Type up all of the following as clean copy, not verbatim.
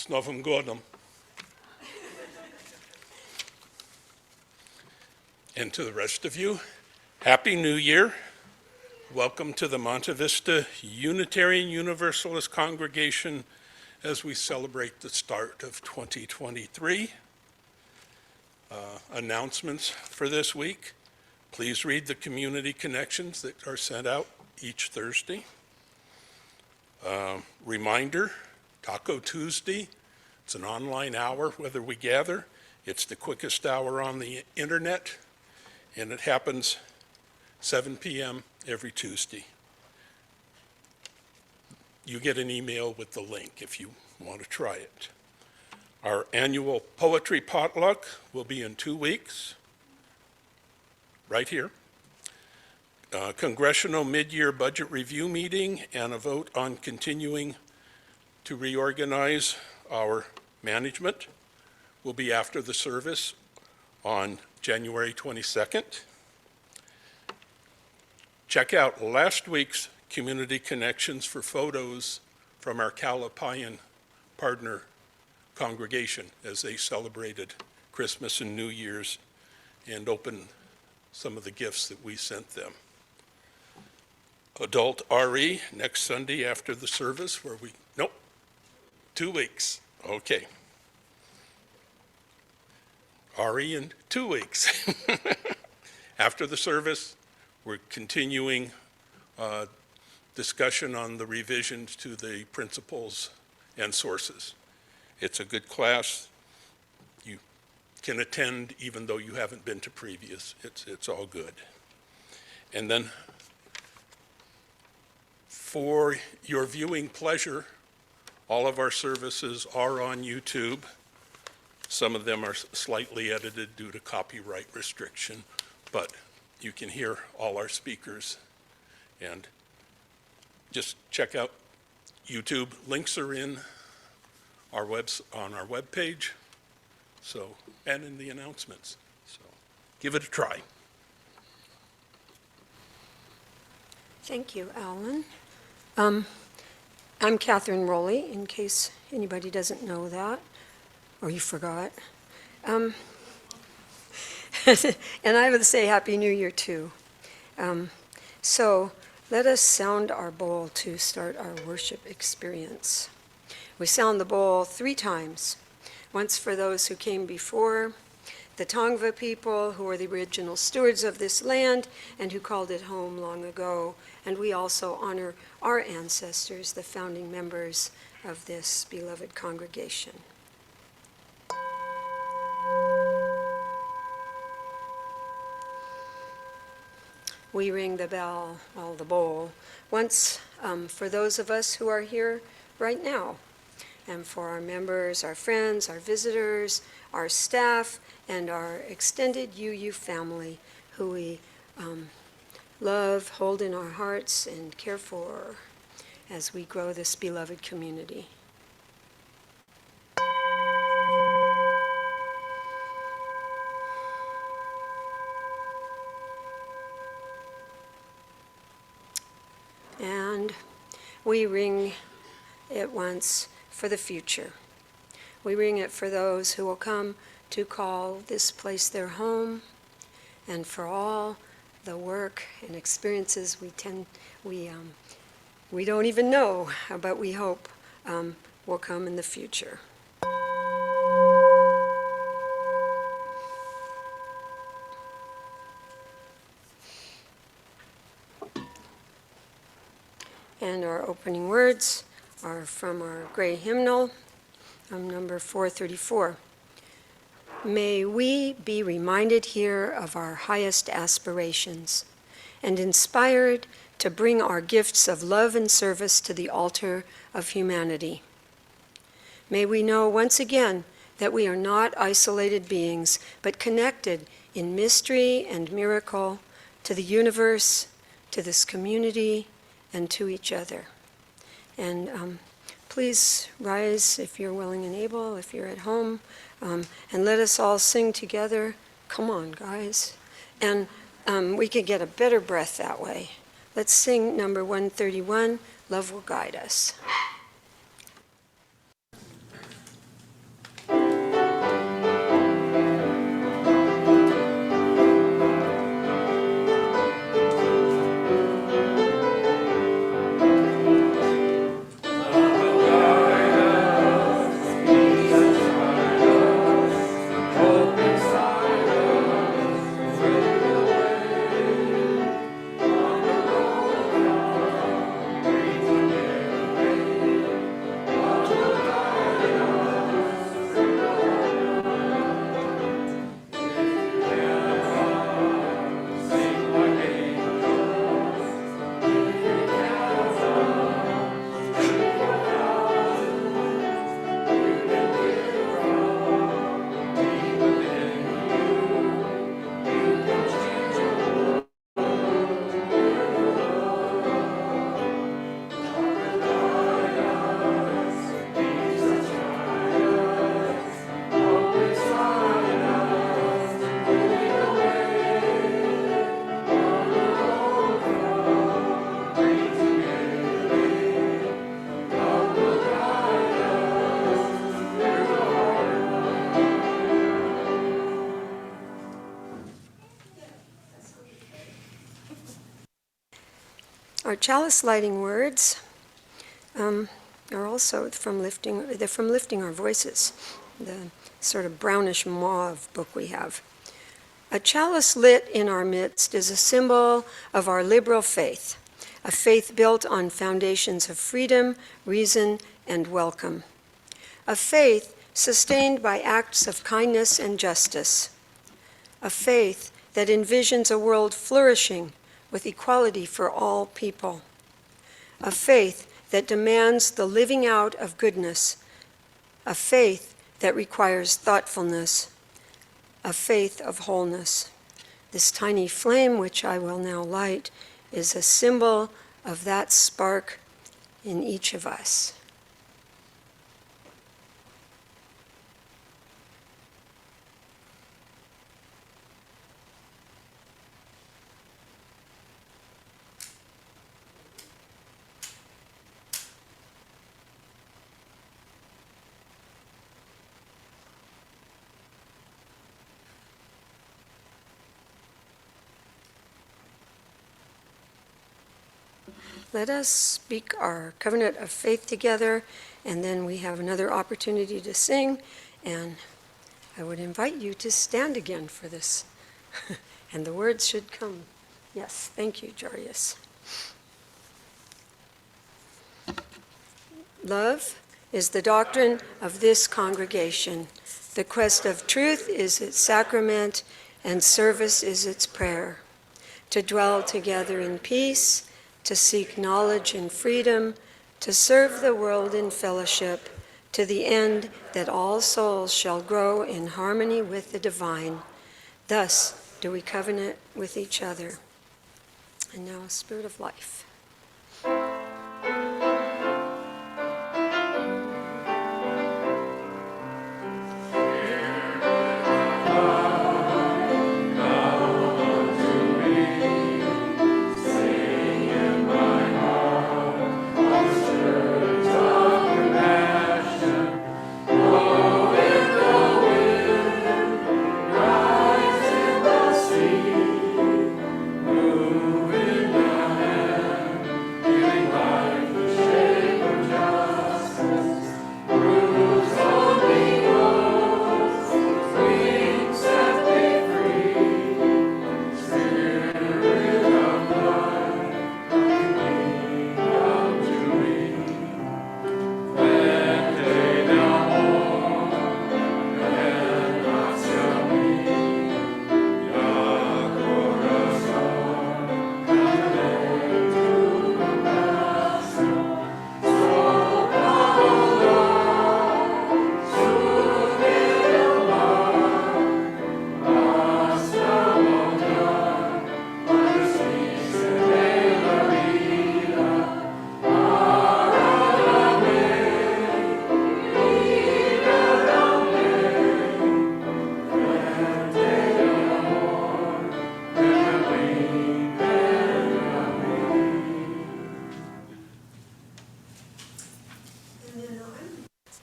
Z Nowym Godem. And to the rest of you, Happy New Year. Welcome to the Monte Vista Unitarian Universalist congregation as we celebrate the start of 2023. Announcements for this week. Please read the community connections that are sent out each Thursday. Reminder, Taco Tuesday. It's an online hour whether we gather. It's the quickest hour on the internet, and it happens 7 p.m. every Tuesday. You get an email with the link if you want to try it. Our annual poetry potluck will be in 2 weeks, right here. Congressional mid-year budget review meeting and a vote on continuing to reorganize our management will be after the service on January 22nd. Check out last week's Community Connections for photos from our Calipayan partner congregation as they celebrated Christmas and New Year's and opened some of the gifts that we sent them. Adult RE next Sunday after the service where we, 2 weeks, okay. RE in 2 weeks. After the service, we're continuing discussion on the revisions to the principles and sources. It's a good class. You can attend even though you haven't been to previous. It's all good. And then for your viewing pleasure, all of our services are on YouTube. Some of them are slightly edited due to copyright restriction, but you can hear all our speakers. And just check out YouTube. Links are in our on our webpage, and in the announcements. So give it a try. Thank you, Alan. I'm Catherine Rowlee, in case anybody doesn't know that, or you forgot. And I would say Happy New Year, too. So let us sound our bowl to start our worship experience. We sound the bowl 3 times, once for those who came before, the Tongva people who were the original stewards of this land and who called it home long ago. And we also honor our ancestors, the founding members of this beloved congregation. We ring the bell, the bowl, once for those of us who are here right now, and for our members, our friends, our visitors, our staff, and our extended UU family who we love, hold in our hearts, and care for as we grow this beloved community. And we ring it once for the future. We ring it for those who will come to call this place their home, and for all the work and experiences we don't even know, but we hope will come in the future. And our opening words are from our gray hymnal, number 434. May we be reminded here of our highest aspirations and inspired to bring our gifts of love and service to the altar of humanity. May we know once again that we are not isolated beings, but connected in mystery and miracle to the universe, to this community, and to each other. And please rise if you're willing and able, if you're at home, and let us all sing together. Come on, guys. And we can get a better breath that way. Let's sing number 131, Love Will Guide Us. Our chalice lighting words are also from lifting our voices, the sort of brownish mauve book we have. A chalice lit in our midst is a symbol of our liberal faith, a faith built on foundations of freedom, reason, and welcome. A faith sustained by acts of kindness and justice. A faith that envisions a world flourishing with equality for all people. A faith that demands the living out of goodness. A faith that requires thoughtfulness. A faith of wholeness. This tiny flame, which I will now light, is a symbol of that spark in each of us. Let us speak our covenant of faith together, and then we have another opportunity to sing, and I would invite you to stand again for this. And the words should come. Yes, thank you, Jarius. Love is the doctrine of this congregation. The quest of truth is its sacrament, and service is its prayer. To dwell together in peace, to seek knowledge in freedom, to serve the world in fellowship, to the end that all souls shall grow in harmony with the divine. Thus do we covenant with each other. And now a spirit of life.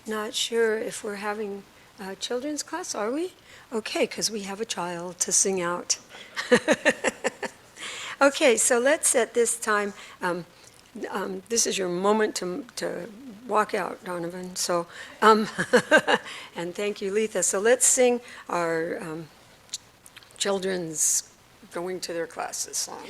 Not sure if we're having a children's class, are we? Okay, because we have a child to sing out. Okay, so let's at this time, this is your moment to walk out, Donovan. So, and thank you, Letha. So let's sing our children's going to their classes song.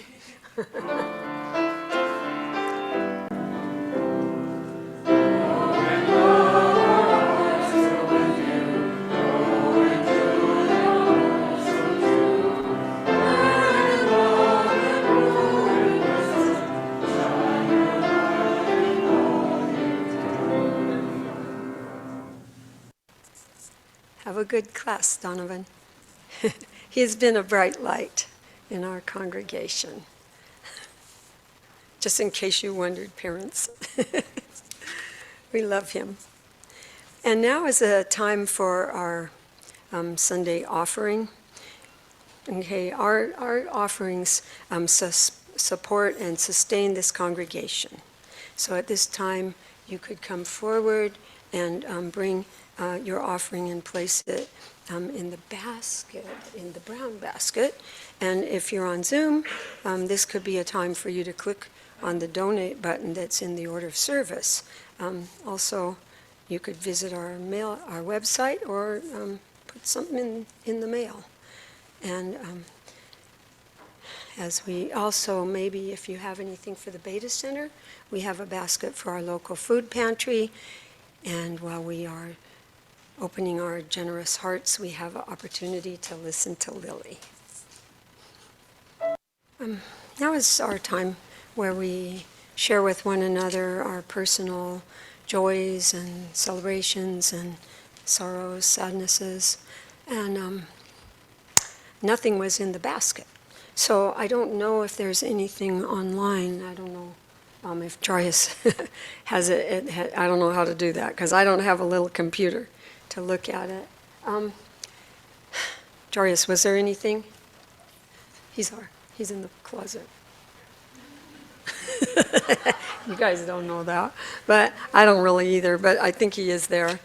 Have a good class, Donovan. He has been a bright light in our congregation. Just in case you wondered, parents. We love him. And now is a time for our Sunday offering. Okay, our offerings support and sustain this congregation. So at this time, you could come forward and bring your offering and place it in the basket, in the brown basket. And if you're on Zoom, this could be a time for you to click on the donate button that's in the order of service. Also, you could visit our website, or put something in the mail. And as we also, maybe if you have anything for the Beta Center, we have a basket for our local food pantry. And while we are opening our generous hearts, we have an opportunity to listen to Lily. Now is our time where we share with one another our personal joys and celebrations and sorrows, sadnesses. And nothing was in the basket. So I don't know if there's anything online. I don't know if Darius has it. I don't know how to do that because I don't have a little computer to look at it. Darius, was there anything? He's in the closet. You guys don't know that, but I don't really either, but I think he is there,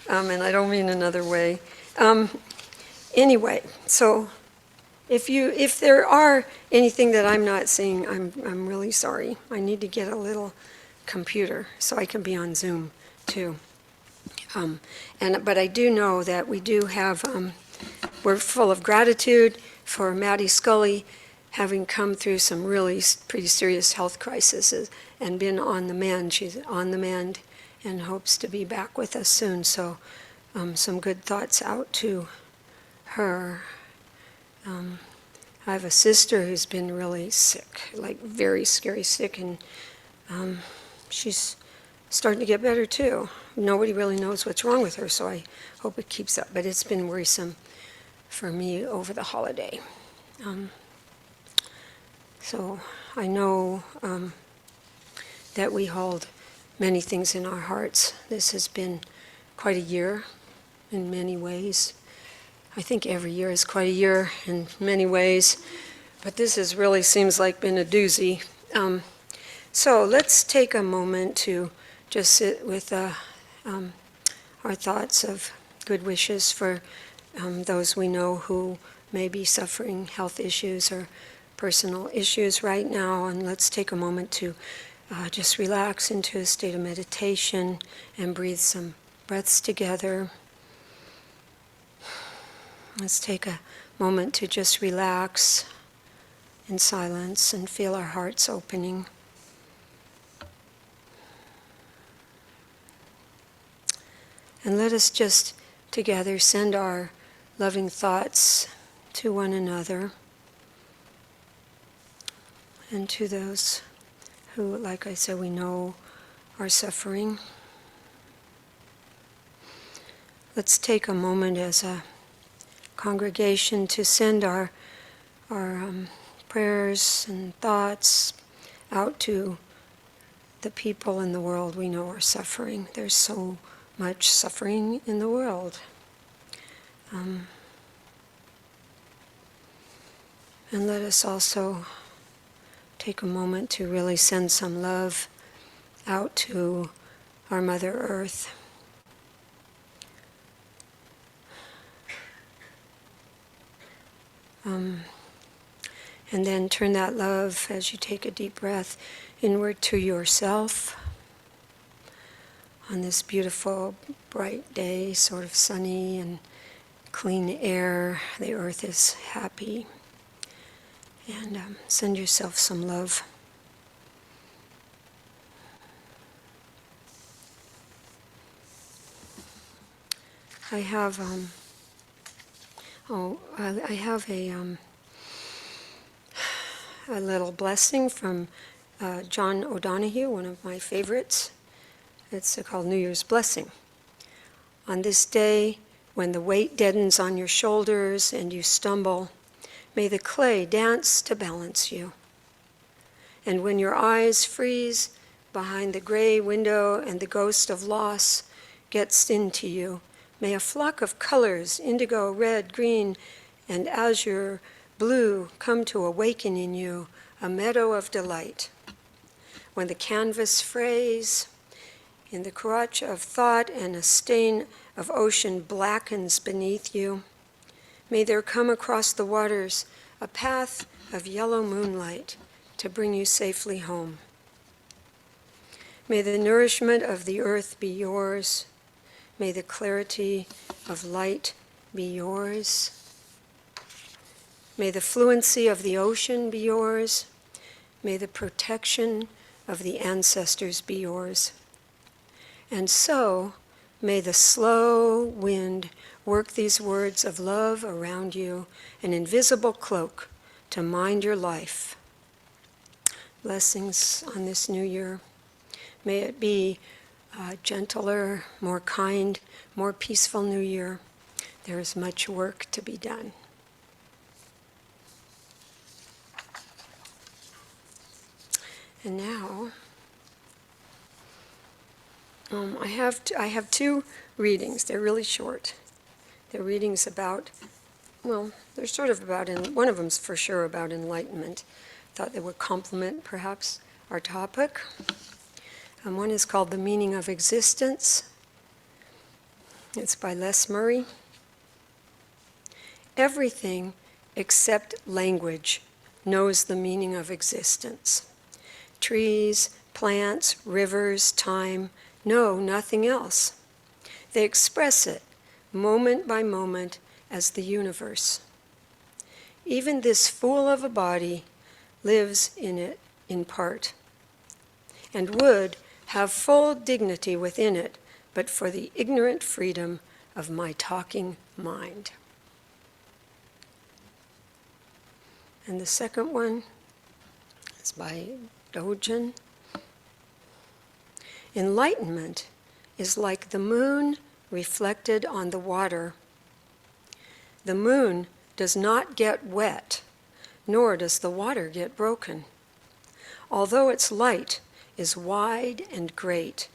and I don't mean another way. Anyway, so if there are anything that I'm not seeing, I'm really sorry. I need to get a little computer so I can be on Zoom too. But I do know that we do have, we're full of gratitude for Maddie Scully having come through some really pretty serious health crises and been on the mend. She's on the mend and hopes to be back with us soon. So some good thoughts out to her. I have a sister who's been really sick, like very scary sick, and she's starting to get better too. Nobody really knows what's wrong with her, so I hope it keeps up. But it's been worrisome for me over the holiday. So I know that we hold many things in our hearts. This has been quite a year in many ways. I think every year is quite a year in many ways, but this has really seems like been a doozy. So let's take a moment to just sit with our thoughts of good wishes for those we know who may be suffering health issues or personal issues right now, and let's take a moment to just relax into a state of meditation and breathe some breaths together. Let's take a moment to just relax in silence and feel our hearts opening. And let us just together send our loving thoughts to one another and to those who, like I said, we know are suffering. Let's take a moment as a congregation to send our prayers and thoughts out to the people in the world we know are suffering. There's so much suffering in the world. And let us also take a moment to really send some love out to our Mother Earth. And then turn that love, as you take a deep breath, inward to yourself. On this beautiful, bright day, sort of sunny and clean air, the earth is happy. And send yourself some love. I have a little blessing from John O'Donohue, one of my favorites. It's called New Year's Blessing. On this day, when the weight deadens on your shoulders and you stumble, may the clay dance to balance you. And when your eyes freeze behind the gray window and the ghost of loss gets into you, may a flock of colors, indigo, red, green, and azure blue, come to awaken in you a meadow of delight. When the canvas frays in the crotch of thought and a stain of ocean blackens beneath you, may there come across the waters a path of yellow moonlight to bring you safely home. May the nourishment of the earth be yours. May the clarity of light be yours. May the fluency of the ocean be yours. May the protection of the ancestors be yours. And so, may the slow wind work these words of love around you, an invisible cloak to mind your life. Blessings on this new year. May it be a gentler, more kind, more peaceful new year. There is much work to be done. And now, I have two readings. They're really short. They're readings about, well, they're sort of about, one of them's for sure about enlightenment. Thought they would complement, perhaps, our topic. And one is called The Meaning of Existence. It's by Les Murray. Everything except language knows the meaning of existence. Trees, plants, rivers, time know nothing else. They express it moment by moment as the universe. Even this fool of a body lives in it in part, and would have full dignity within it but for the ignorant freedom of my talking mind. And the second one is by Dogen. Enlightenment is like the moon reflected on the water. The moon does not get wet, nor does the water get broken. Although its light is wide and great,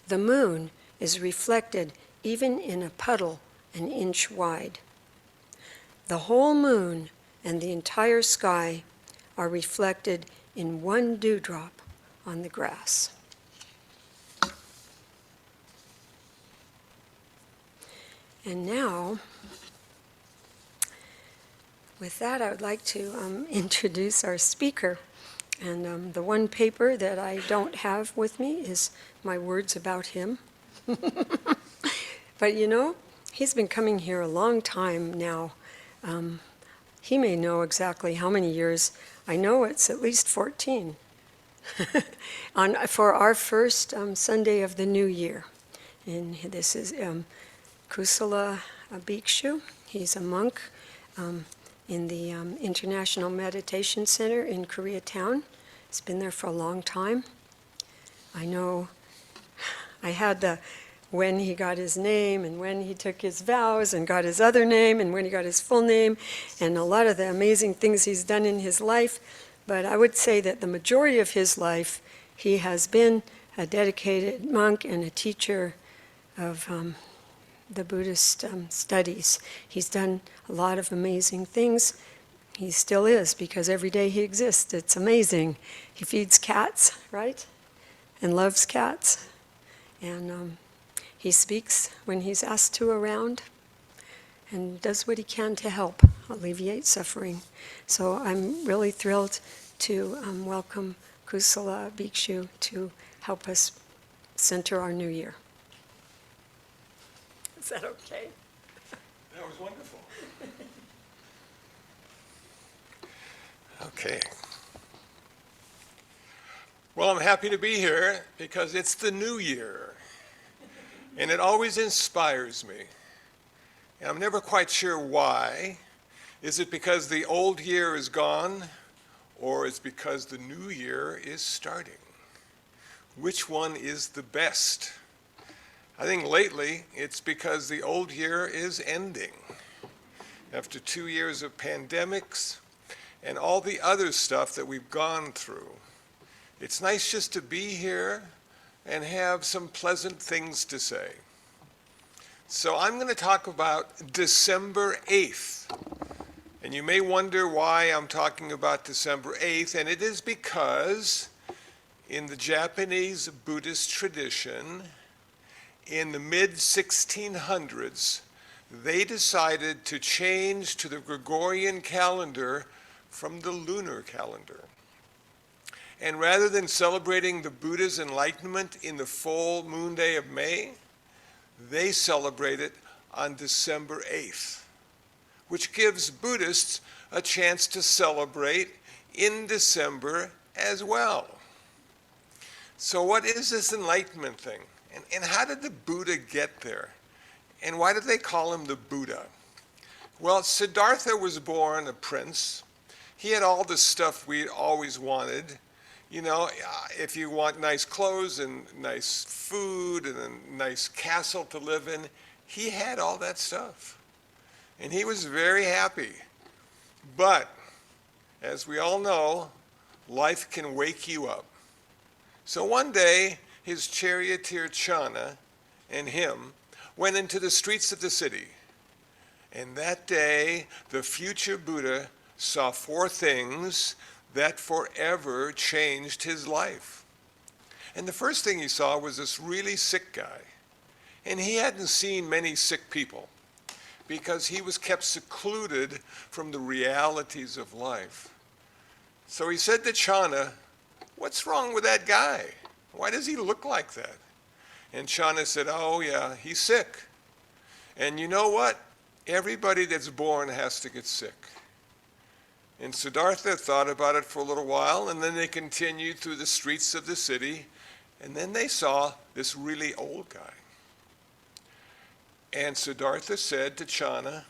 the moon is reflected even in a puddle an inch wide. The whole moon and the entire sky are reflected in one dewdrop on the grass. And now, with that, I would like to introduce our speaker. And the one paper that I don't have with me is my words about him. But you know, he's been coming here a long time now. He may know exactly how many years. I know it's at least 14. For our first Sunday of the new year. And this is Kusala Bhikshu. He's a monk in the International Meditation Center in Koreatown. He's been there for a long time. I know I had when he got his name and when he took his vows and got his other name and when he got his full name and a lot of the amazing things he's done in his life. But I would say that the majority of his life, he has been a dedicated monk and a teacher of the Buddhist studies. He's done a lot of amazing things. He still is, because every day he exists. It's amazing. He feeds cats, right? And loves cats. And he speaks when he's asked to around and does what he can to help alleviate suffering. So I'm really thrilled to welcome Kusala Bhikshu to help us center our new year. Is that okay? That was wonderful. Okay. Well, I'm happy to be here because it's the new year, and it always inspires me. And I'm never quite sure why. Is it because the old year is gone, or is it because the new year is starting? Which one is the best? I think lately it's because the old year is ending. After 2 years of pandemics and all the other stuff that we've gone through, it's nice just to be here and have some pleasant things to say. So I'm going to talk about December 8th. And you may wonder why I'm talking about December 8th, and it is because in the Japanese Buddhist tradition, in the mid-1600s, they decided to change to the Gregorian calendar from the lunar calendar. And rather than celebrating the Buddha's enlightenment in the full moon day of May, they celebrate it on December 8th, which gives Buddhists a chance to celebrate in December as well. So what is this enlightenment thing? And how did the Buddha get there? And why did they call him the Buddha? Well, Siddhartha was born a prince. He had all the stuff we always wanted. You know, if you want nice clothes and nice food and a nice castle to live in, he had all that stuff. And he was very happy. But, as we all know, life can wake you up. So one day, his charioteer Channa and him went into the streets of the city. And that day, the future Buddha saw 4 things that forever changed his life. And the first thing he saw was this really sick guy. And he hadn't seen many sick people because he was kept secluded from the realities of life. So he said to Channa, "What's wrong with that guy? Why does he look like that?" And Channa said, "Oh yeah, he's sick. And you know what? Everybody that's born has to get sick." And Siddhartha thought about it for a little while, and then they continued through the streets of the city, and then they saw this really old guy. And Siddhartha said to Channa,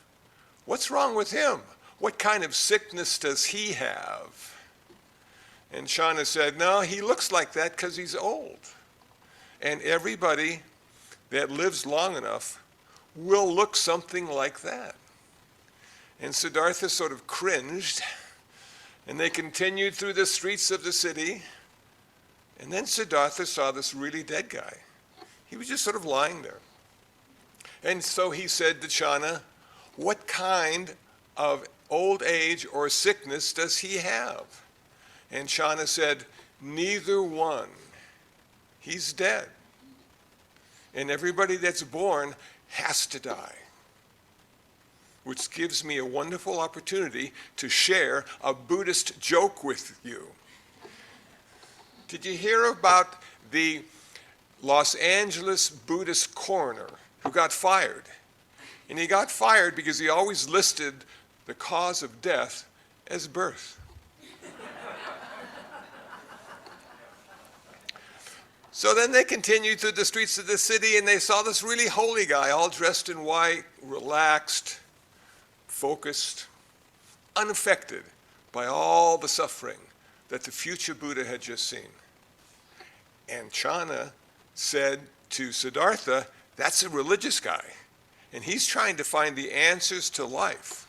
"What's wrong with him? What kind of sickness does he have?" And Channa said, "No, he looks like that because he's old. And everybody that lives long enough will look something like that." And Siddhartha sort of cringed, and they continued through the streets of the city, and then Siddhartha saw this really dead guy. He was just sort of lying there. And so he said to Channa, "What kind of old age or sickness does he have?" And Channa said, "Neither one. He's dead. And everybody that's born has to die." Which gives me a wonderful opportunity to share a Buddhist joke with you. Did you hear about the Los Angeles Buddhist coroner who got fired? And he got fired because he always listed the cause of death as birth. So then they continued through the streets of the city, and they saw this really holy guy, all dressed in white, relaxed, focused, unaffected by all the suffering that the future Buddha had just seen. And Channa said to Siddhartha, "That's a religious guy, and he's trying to find the answers to life.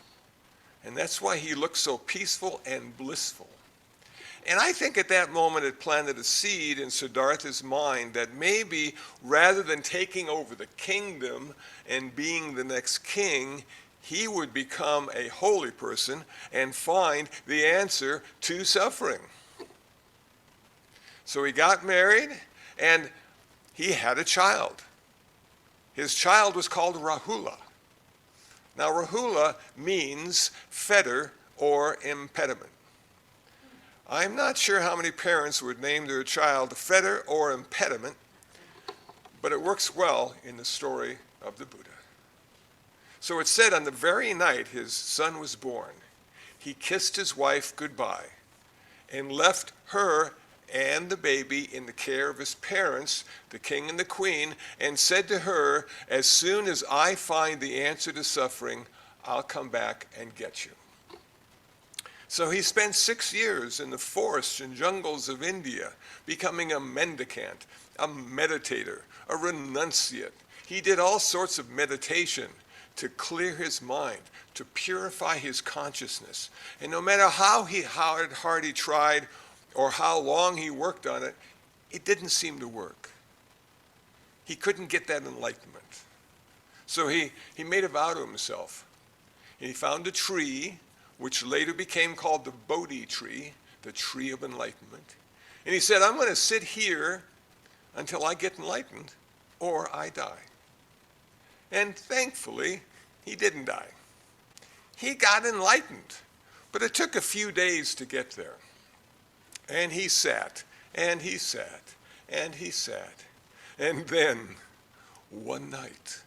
And that's why he looks so peaceful and blissful." And I think at that moment it planted a seed in Siddhartha's mind that maybe rather than taking over the kingdom and being the next king, he would become a holy person and find the answer to suffering. So he got married and he had a child. His child was called Rahula. Now Rahula means fetter or impediment. I'm not sure how many parents would name their child fetter or impediment, but it works well in the story of the Buddha. So it said on the very night his son was born, he kissed his wife goodbye and left her and the baby in the care of his parents, the king and the queen, and said to her, "As soon as I find the answer to suffering, I'll come back and get you." So he spent 6 years in the forests and jungles of India, becoming a mendicant, a meditator, a renunciate. He did all sorts of meditation to clear his mind, to purify his consciousness. And no matter how hard he tried or how long he worked on it, it didn't seem to work. He couldn't get that enlightenment. So he made a vow to himself. And he found a tree, which later became called the Bodhi tree, the tree of enlightenment. And he said, "I'm going to sit here until I get enlightened or I die." And thankfully, he didn't die. He got enlightened, but it took a few days to get there. And he sat, and he sat, and he sat. And then, one night,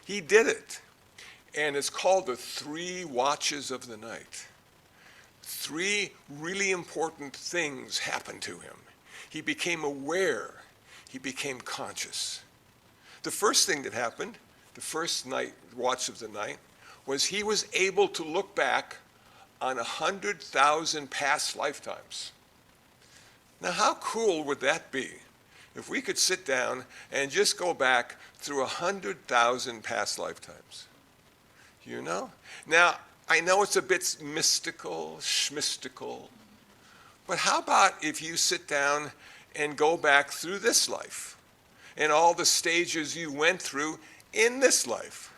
he did it. And it's called the 3 watches of the night. 3 really important things happened to him. He became aware. He became conscious. The first thing that happened, the first watch of the night, was he was able to look back on 100,000 past lifetimes. Now, how cool would that be if we could sit down and just go back through 100,000 past lifetimes? You know? Now, I know it's a bit mystical, schmystical, but how about if you sit down and go back through this life and all the stages you went through in this life?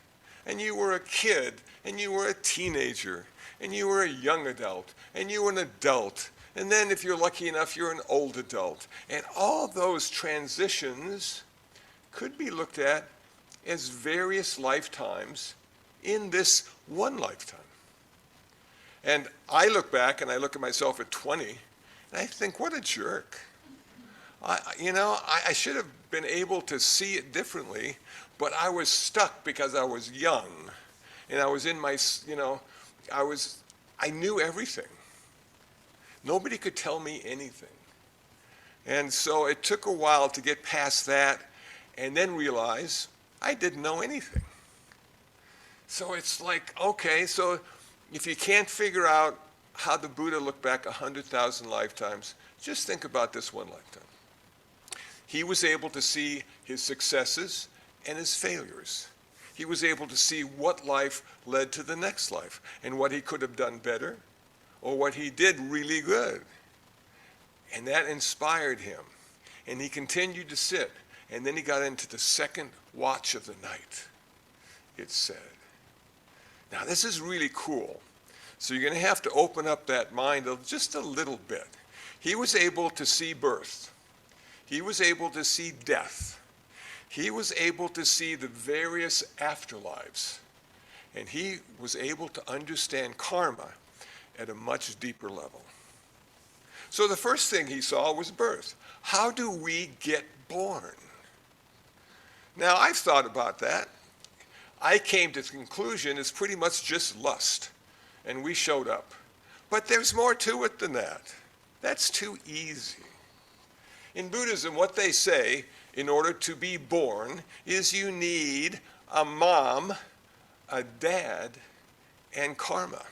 And you were a kid, and you were a teenager, and you were a young adult, and you were an adult, and then if you're lucky enough, you're an old adult. And all those transitions could be looked at as various lifetimes in this one lifetime. And I look back and I look at myself at 20, and I think, what a jerk. I should have been able to see it differently, but I was stuck because I was young. And I was in my, I knew everything. Nobody could tell me anything. And so it took a while to get past that and then realize I didn't know anything. So it's like, okay, so if you can't figure out how the Buddha looked back 100,000 lifetimes, just think about this one lifetime. He was able to see his successes and his failures. He was able to see what life led to the next life and what he could have done better or what he did really good. And that inspired him. And he continued to sit. And then he got into the second watch of the night, it said. Now, this is really cool. So you're going to have to open up that mind just a little bit. He was able to see birth. He was able to see death. He was able to see the various afterlives. And he was able to understand karma at a much deeper level. So the first thing he saw was birth. How do we get born? Now, I've thought about that. I came to the conclusion it's pretty much just lust, and we showed up. But there's more to it than that. That's too easy. In Buddhism, what they say in order to be born is you need a mom, a dad, and karma.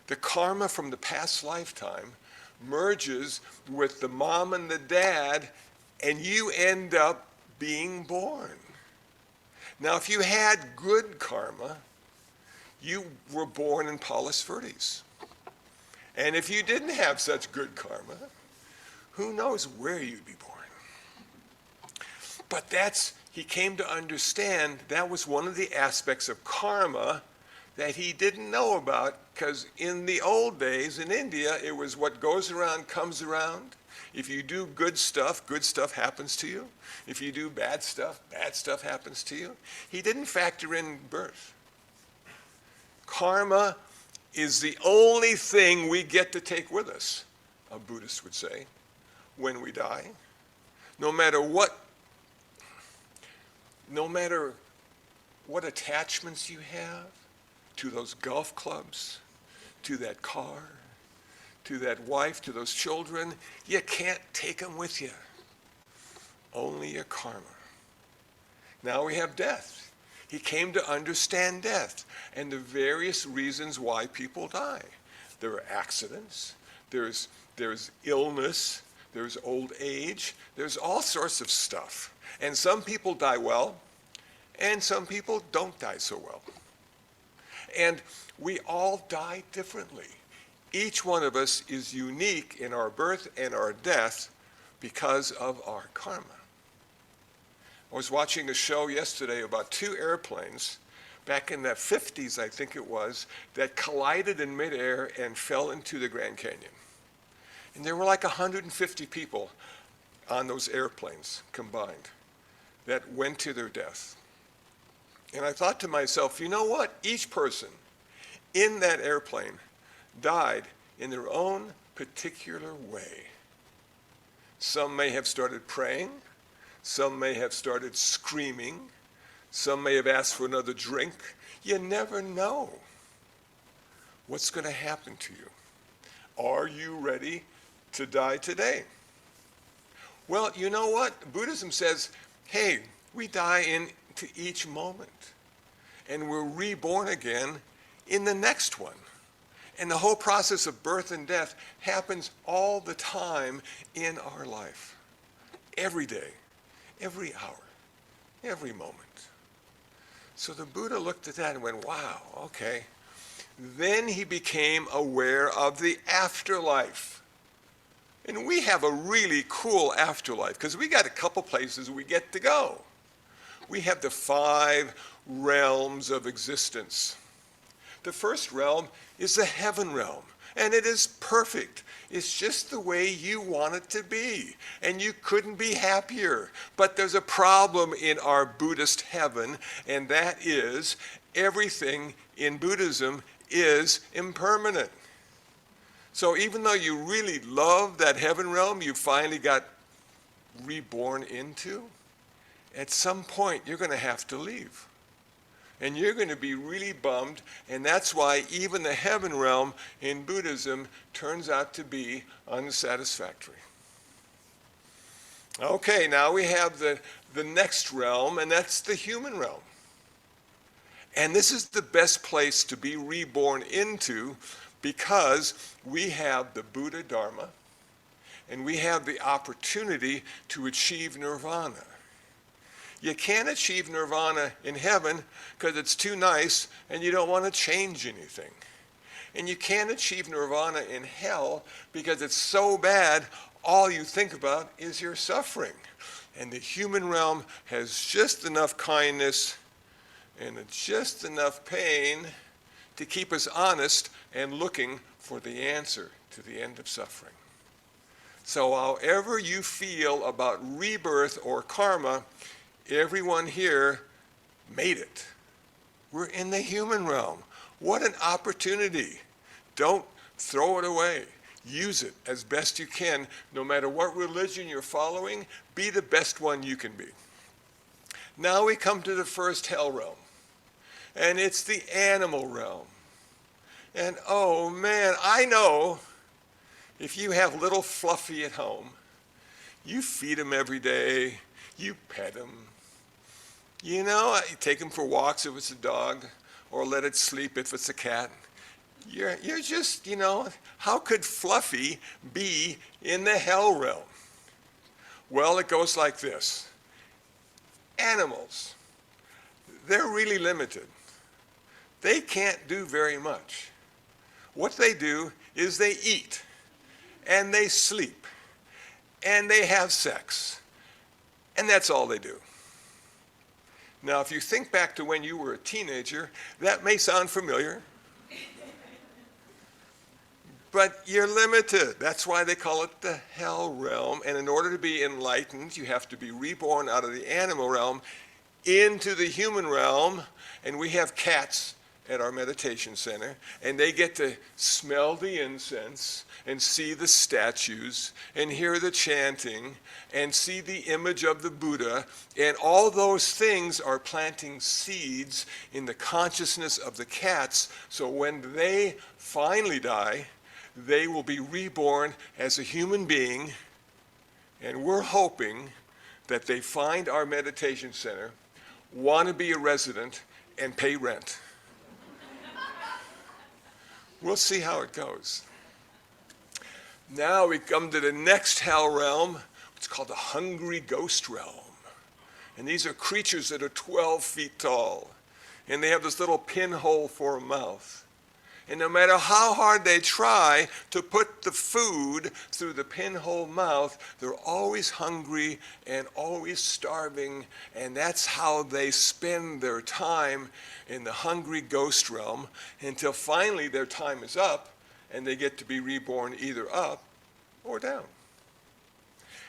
The karma from the past lifetime merges with the mom and the dad, and you end up being born. Now, if you had good karma, you were born in Paulus Verdes. And if you didn't have such good karma, who knows where you'd be born. But he came to understand that was one of the aspects of karma that he didn't know about, because in the old days in India, it was what goes around comes around. If you do good stuff happens to you. If you do bad stuff happens to you. He didn't factor in birth. Karma is the only thing we get to take with us, a Buddhist would say, when we die. No matter what attachments you have to those golf clubs, to that car, to that wife, to those children, you can't take them with you. Only your karma. Now we have death. He came to understand death and the various reasons why people die. There are accidents, there's illness, there's old age, there's all sorts of stuff. And some people die well, and some people don't die so well. And we all die differently. Each one of us is unique in our birth and our death because of our karma. I was watching a show yesterday about 2 airplanes back in the 50s, I think it was, that collided in midair and fell into the Grand Canyon. And there were like 150 people on those airplanes combined that went to their death. And I thought to myself, you know what? Each person in that airplane died in their own particular way. Some may have started praying, some may have started screaming, some may have asked for another drink. You never know what's going to happen to you. Are you ready to die today? Well, you know what? Buddhism says, hey, we die into each moment, and we're reborn again in the next one. And the whole process of birth and death happens all the time in our life. Every day, every hour, every moment. So the Buddha looked at that and went, wow, okay. Then he became aware of the afterlife. And we have a really cool afterlife because we got a couple places we get to go. We have the 5 realms of existence. The first realm is the heaven realm, and it is perfect. It's just the way you want it to be, and you couldn't be happier. But there's a problem in our Buddhist heaven, and that is everything in Buddhism is impermanent. So even though you really love that heaven realm you finally got reborn into, at some point you're going to have to leave. And you're going to be really bummed, and that's why even the heaven realm in Buddhism turns out to be unsatisfactory. Okay, now we have the next realm, and that's the human realm. And this is the best place to be reborn into because we have the Buddha Dharma, and we have the opportunity to achieve Nirvana. You can't achieve Nirvana in heaven because it's too nice and you don't want to change anything. And you can't achieve Nirvana in hell because it's so bad, all you think about is your suffering. And the human realm has just enough kindness and just enough pain to keep us honest and looking for the answer to the end of suffering. So however you feel about rebirth or karma, everyone here made it. We're in the human realm. What an opportunity. Don't throw it away. Use it as best you can. No matter what religion you're following, be the best one you can be. Now we come to the first hell realm, and it's the animal realm. And oh man, I know if you have little Fluffy at home, you feed him every day, you pet him. You know, you take him for walks if it's a dog, or let it sleep if it's a cat. You're just, you know, how could Fluffy be in the hell realm? Well, it goes like this. Animals, they're really limited. They can't do very much. What they do is they eat, and they sleep, and they have sex, and that's all they do. Now, if you think back to when you were a teenager, that may sound familiar. But you're limited. That's why they call it the hell realm. And in order to be enlightened, you have to be reborn out of the animal realm into the human realm. And we have cats at our meditation center, and they get to smell the incense and see the statues and hear the chanting and see the image of the Buddha, and all those things are planting seeds in the consciousness of the cats, so when they finally die, they will be reborn as a human being, and we're hoping that they find our meditation center, want to be a resident, and pay rent. We'll see how it goes. Now we come to the next hell realm. It's called the hungry ghost realm. And these are creatures that are 12 feet tall. And they have this little pinhole for a mouth. And no matter how hard they try to put the food through the pinhole mouth, they're always hungry and always starving, and that's how they spend their time in the hungry ghost realm until finally their time is up and they get to be reborn either up or down.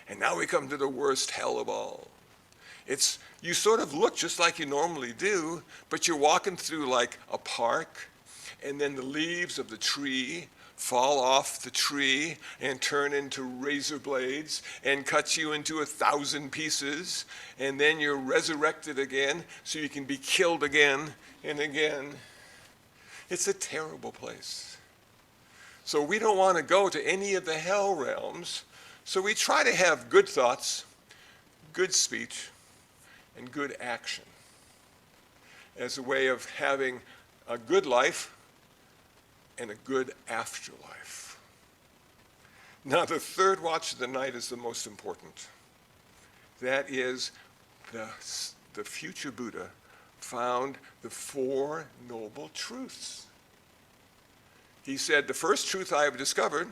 And now we come to the worst hell of all. You sort of look just like you normally do, but you're walking through like a park, and then the leaves of the tree fall off the tree and turn into razor blades and cut you into 1,000 pieces, and then you're resurrected again so you can be killed again and again. It's a terrible place. So we don't want to go to any of the hell realms, so we try to have good thoughts, good speech, and good action as a way of having a good life and a good afterlife. Now, the third watch of the night is the most important. That is, the future Buddha found the Four Noble Truths. He said, the first truth I have discovered,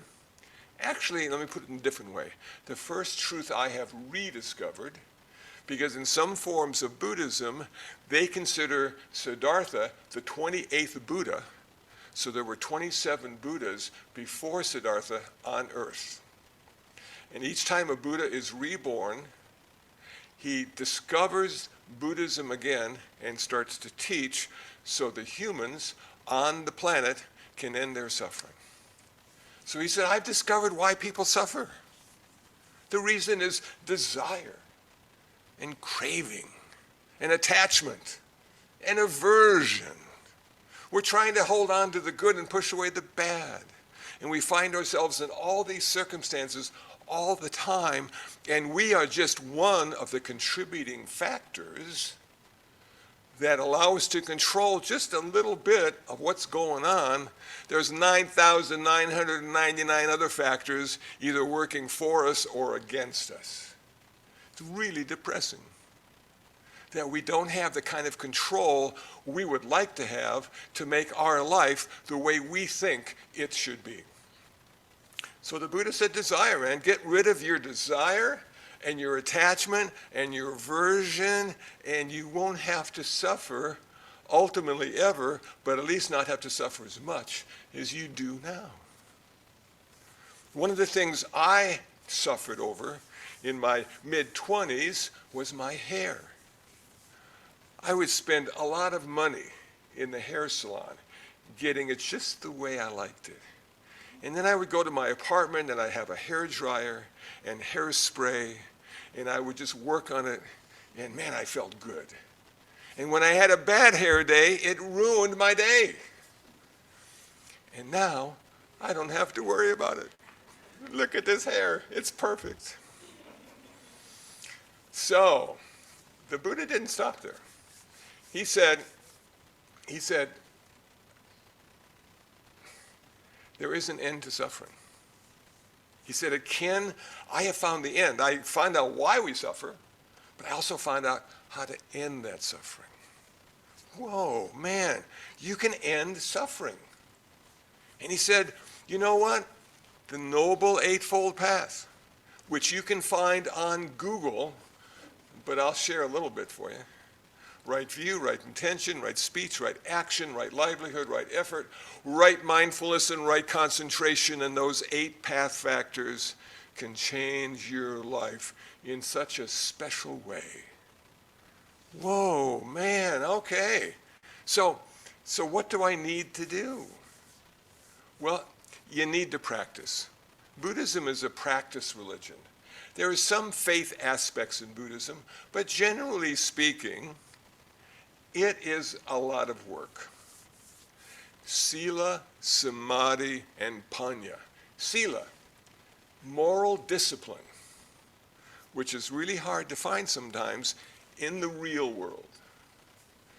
actually, let me put it in a different way. The first truth I have rediscovered, because in some forms of Buddhism, they consider Siddhartha the 28th Buddha. So there were 27 Buddhas before Siddhartha on earth. And each time a Buddha is reborn, he discovers Buddhism again and starts to teach so the humans on the planet can end their suffering. So he said, I've discovered why people suffer. The reason is desire and craving and attachment and aversion. We're trying to hold on to the good and push away the bad. And we find ourselves in all these circumstances all the time, and we are just one of the contributing factors that allow us to control just a little bit of what's going on. There's 9,999 other factors either working for us or against us. It's really depressing that we don't have the kind of control we would like to have to make our life the way we think it should be. So the Buddha said, desire, man. Get rid of your desire and your attachment and your aversion, and you won't have to suffer ultimately ever, but at least not have to suffer as much as you do now. One of the things I suffered over in my mid-20s was my hair. I would spend a lot of money in the hair salon getting it just the way I liked it. And then I would go to my apartment and I'd have a hair dryer and hairspray, and I would just work on it, and man, I felt good. And when I had a bad hair day, it ruined my day. And now I don't have to worry about it. Look at this hair, it's perfect. So the Buddha didn't stop there. He said, there is an end to suffering. He said, I have found the end. I find out why we suffer, but I also find out how to end that suffering. Whoa, man, you can end suffering. And he said, you know what? The Noble Eightfold Path, which you can find on Google, but I'll share a little bit for you. Right view, right intention, right speech, right action, right livelihood, right effort, right mindfulness, and right concentration, and those 8 path factors can change your life in such a special way. Whoa, man, okay. So what do I need to do? Well, you need to practice. Buddhism is a practice religion. There are some faith aspects in Buddhism, but generally speaking, it is a lot of work. Sila, Samadhi, and Panya. Sila, moral discipline, which is really hard to find sometimes in the real world.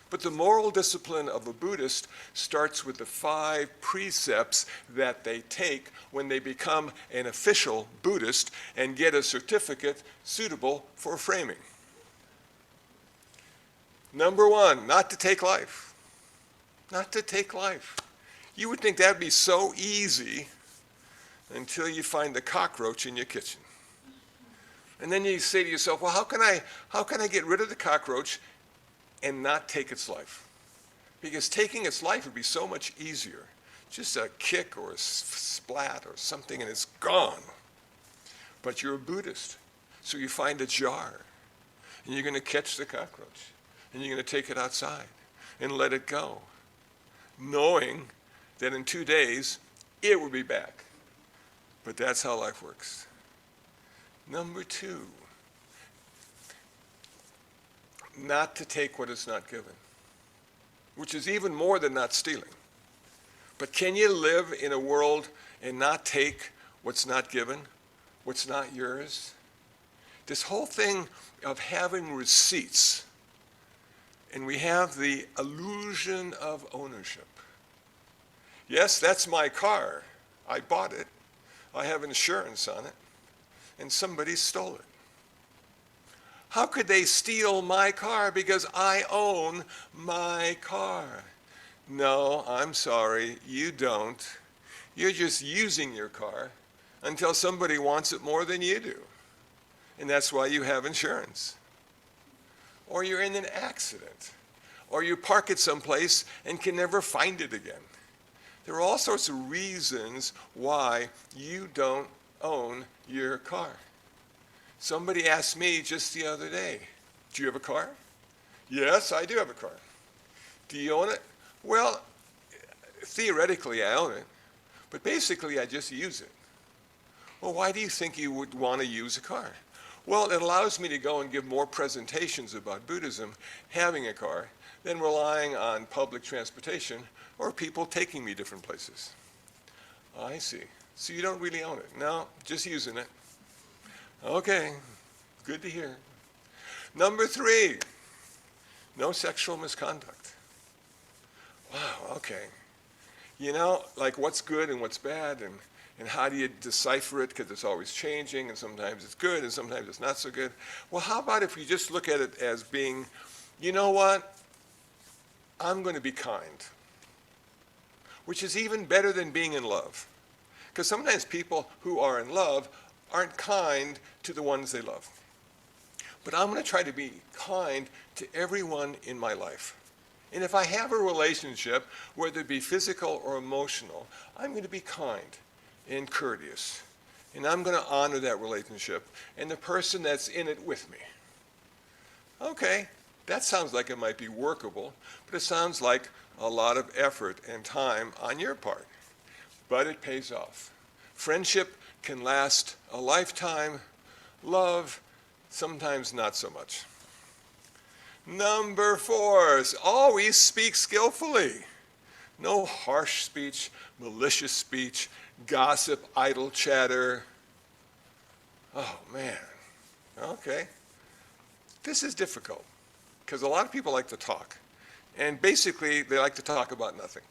But the moral discipline of a Buddhist starts with the 5 precepts that they take when they become an official Buddhist and get a certificate suitable for framing. Number 1, not to take life. Not to take life. You would think that would be so easy until you find the cockroach in your kitchen. And then you say to yourself, well, how can I get rid of the cockroach and not take its life? Because taking its life would be so much easier. Just a kick or a splat or something and it's gone. But you're a Buddhist, so you find a jar and you're going to catch the cockroach and you're going to take it outside and let it go, knowing that in 2 days, it will be back. But that's how life works. Number 2, not to take what is not given, which is even more than not stealing. But can you live in a world and not take what's not given, what's not yours? This whole thing of having receipts, and we have the illusion of ownership. Yes, that's my car. I bought it. I have insurance on it, and somebody stole it. How could they steal my car because I own my car? No, I'm sorry, you don't. You're just using your car until somebody wants it more than you do. And that's why you have insurance. Or you're in an accident. Or you park it someplace and can never find it again. There are all sorts of reasons why you don't own your car. Somebody asked me just the other day, do you have a car? Yes, I do have a car. Do you own it? Well, theoretically I own it, but basically I just use it. Well, why do you think you would want to use a car? Well, it allows me to go and give more presentations about Buddhism having a car than relying on public transportation or people taking me different places. I see. So you don't really own it? No, just using it. Okay, good to hear. Number 3, no sexual misconduct. Wow, okay. You know, like what's good and what's bad, and how do you decipher it, because it's always changing, and sometimes it's good and sometimes it's not so good. Well, how about if you just look at it as being, you know what, I'm going to be kind, which is even better than being in love. Because sometimes people who are in love aren't kind to the ones they love. But I'm going to try to be kind to everyone in my life. And if I have a relationship, whether it be physical or emotional, I'm going to be kind and courteous. And I'm going to honor that relationship and the person that's in it with me. Okay, that sounds like it might be workable, but it sounds like a lot of effort and time on your part. But it pays off. Friendship can last a lifetime. Love, sometimes not so much. Number 4, always speak skillfully. No harsh speech, malicious speech, gossip, idle chatter. Oh, man. Okay. This is difficult because a lot of people like to talk. And basically, they like to talk about nothing.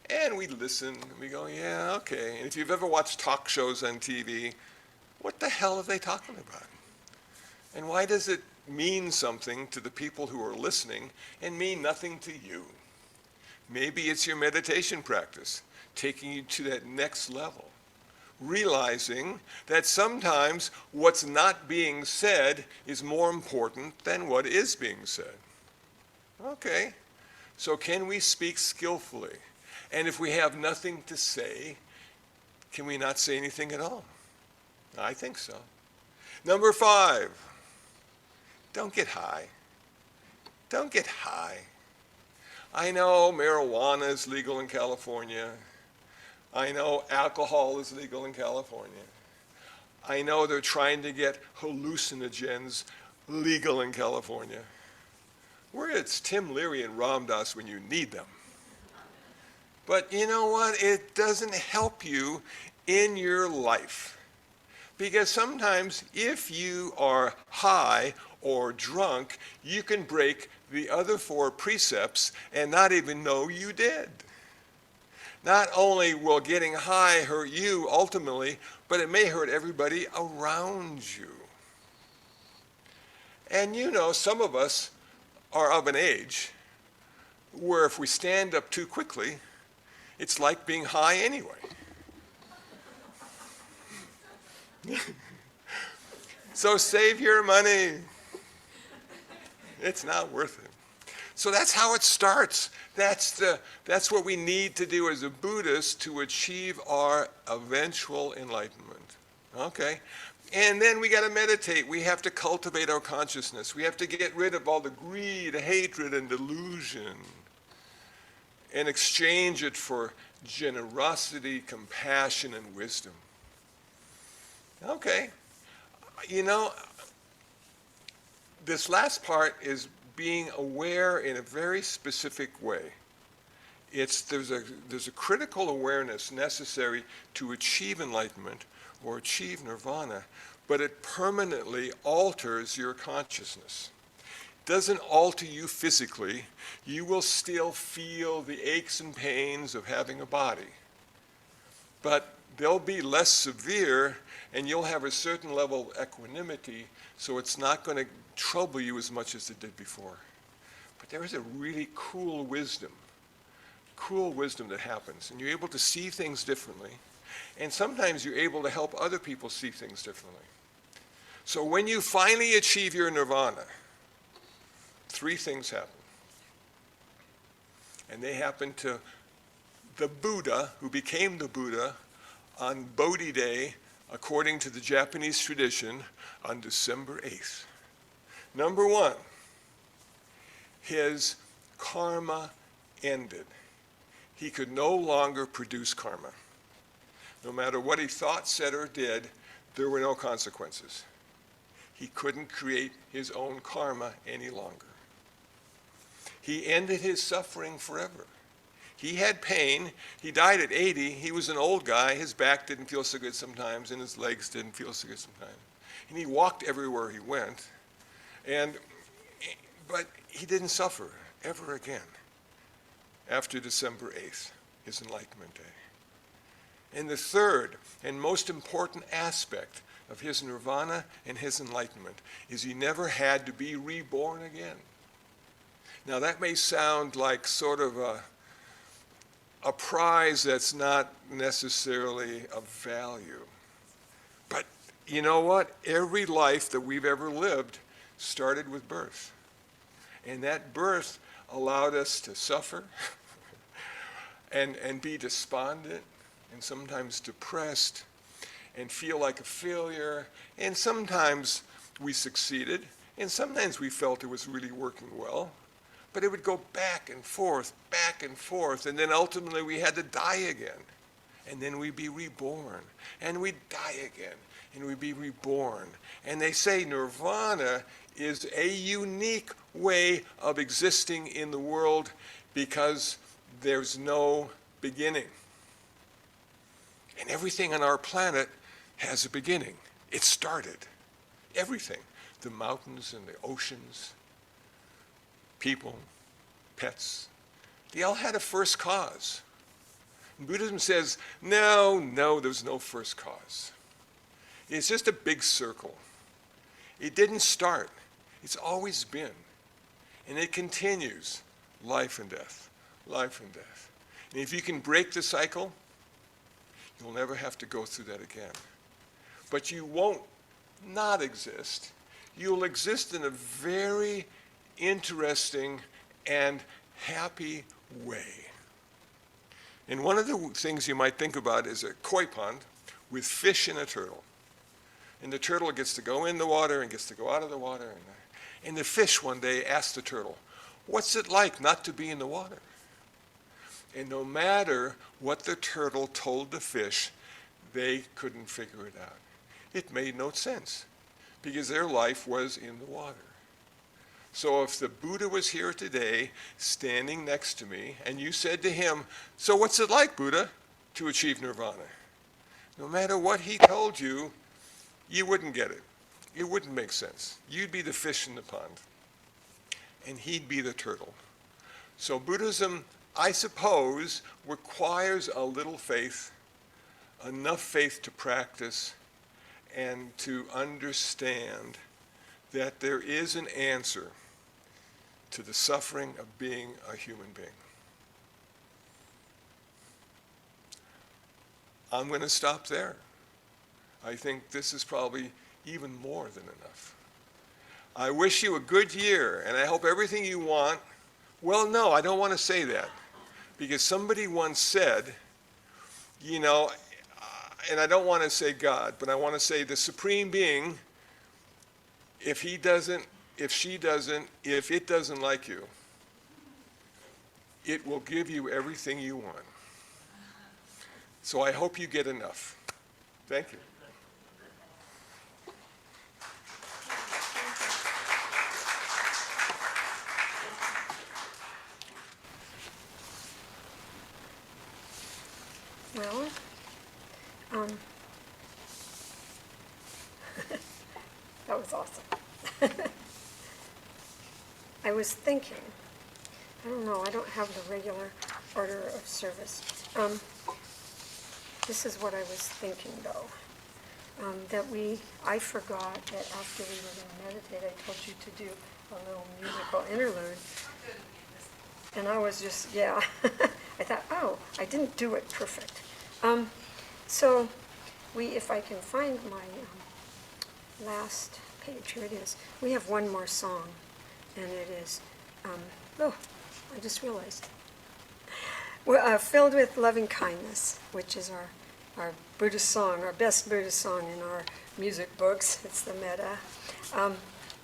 And we listen, and we go, yeah, okay. And if you've ever watched talk shows on TV, what the hell are they talking about? And why does it mean something to the people who are listening and mean nothing to you? Maybe it's your meditation practice, taking you to that next level, realizing that sometimes what's not being said is more important than what is being said. Okay, so can we speak skillfully? And if we have nothing to say, can we not say anything at all? I think so. Number 5, don't get high. Don't get high. I know marijuana is legal in California. I know alcohol is legal in California. I know they're trying to get hallucinogens legal in California. Where it's Tim Leary and Ram Dass when you need them. But you know what? It doesn't help you in your life. Because sometimes if you are high or drunk, you can break the other 4 precepts and not even know you did. Not only will getting high hurt you ultimately, but it may hurt everybody around you. And you know, some of us are of an age where if we stand up too quickly, it's like being high anyway. So save your money. It's not worth it. So that's how it starts. That's what we need to do as a Buddhist to achieve our eventual enlightenment. Okay? And then we got to meditate. We have to cultivate our consciousness. We have to get rid of all the greed, hatred, and delusion and exchange it for generosity, compassion, and wisdom. Okay. You know, this last part is being aware in a very specific way. There's a critical awareness necessary to achieve enlightenment or achieve nirvana, but it permanently alters your consciousness. It doesn't alter you physically. You will still feel the aches and pains of having a body, but they'll be less severe, and you'll have a certain level of equanimity, so it's not going to trouble you as much as it did before. But there is a really cool wisdom that happens, and you're able to see things differently, and sometimes you're able to help other people see things differently. So when you finally achieve your nirvana, 3 things happen. And they happen to the Buddha, who became the Buddha, on Bodhi Day, according to the Japanese tradition, on December 8th. Number 1, his karma ended. He could no longer produce karma. No matter what he thought, said, or did, there were no consequences. He couldn't create his own karma any longer. He ended his suffering forever. He had pain. He died at 80. He was an old guy. His back didn't feel so good sometimes, and his legs didn't feel so good sometimes. And he walked everywhere he went. But he didn't suffer ever again after December 8th, his Enlightenment Day. And the third and most important aspect of his nirvana and his enlightenment is he never had to be reborn again. Now that may sound like sort of a prize that's not necessarily of value. But you know what? Every life that we've ever lived started with birth. And that birth allowed us to suffer and be despondent and sometimes depressed and feel like a failure. And sometimes we succeeded, and sometimes we felt it was really working well. But it would go back and forth, and then ultimately we had to die again. And then we'd be reborn, and we'd die again, and we'd be reborn. And they say nirvana is a unique way of existing in the world because there's no beginning. And everything on our planet has a beginning. It started. Everything. The mountains and the oceans, people, pets, they all had a first cause. And Buddhism says, no, there's no first cause. It's just a big circle. It didn't start. It's always been. And it continues, life and death, life and death. And if you can break the cycle, you'll never have to go through that again. But you won't not exist. You'll exist in a very interesting and happy way. And one of the things you might think about is a koi pond with fish and a turtle. And the turtle gets to go in the water and gets to go out of the water. And the fish one day asked the turtle, "What's it like not to be in the water?" And no matter what the turtle told the fish, they couldn't figure it out. It made no sense because their life was in the water. So if the Buddha was here today, standing next to me, and you said to him, "So what's it like, Buddha, to achieve nirvana?" No matter what he told you, you wouldn't get it. It wouldn't make sense. You'd be the fish in the pond, and he'd be the turtle. So Buddhism, I suppose, requires a little faith, enough faith to practice, and to understand that there is an answer to the suffering of being a human being. I'm going to stop there. I think this is probably even more than enough. I wish you a good year, and I hope everything you want. Well, no, I don't want to say that, because somebody once said, and I don't want to say God, but I want to say the Supreme Being, if it doesn't like you, it will give you everything you want. So I hope you get enough. Thank you. Well, that was awesome. I was thinking, I don't know, I don't have the regular order of service. This is what I was thinking, though, that I forgot that after we were going to meditate, I told you to do a little musical interlude. And I was just, yeah, I thought, oh, I didn't do it perfect. So if I can find my last page, here it is. We have one more song, and it is, oh, I just realized. We're filled with loving kindness, which is our Buddhist song, our best Buddhist song in our music books. It's the metta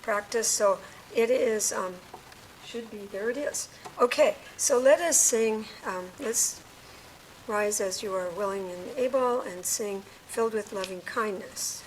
practice. So it is, should be, there it is. Okay, so let us sing, let's rise as you are willing and able and sing Filled with Loving Kindness.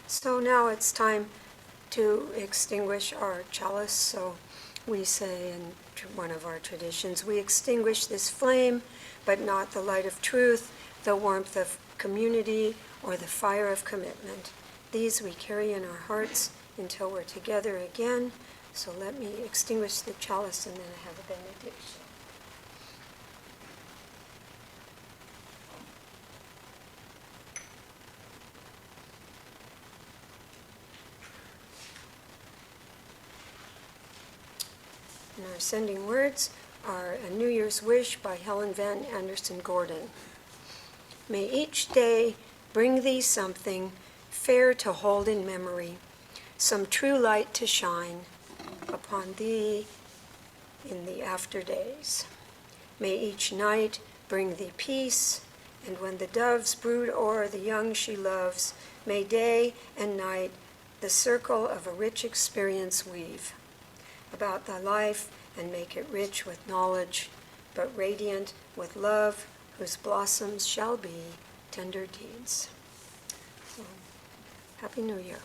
So now it's time to extinguish our chalice. So we say in one of our traditions, we extinguish this flame, but not the light of truth, the warmth of community, or the fire of commitment. These we carry in our hearts until we're together again. So let me extinguish the chalice and then I have a benediction. And our sending words are A New Year's Wish by Helen Van Anderson Gordon. May each day bring thee something fair to hold in memory, some true light to shine upon thee in the after days. May each night bring thee peace, and when the doves brood o'er the young she loves, may day and night the circle of a rich experience weave about thy life and make it rich with knowledge, but radiant with love, whose blossoms shall be tender deeds. So, Happy New Year.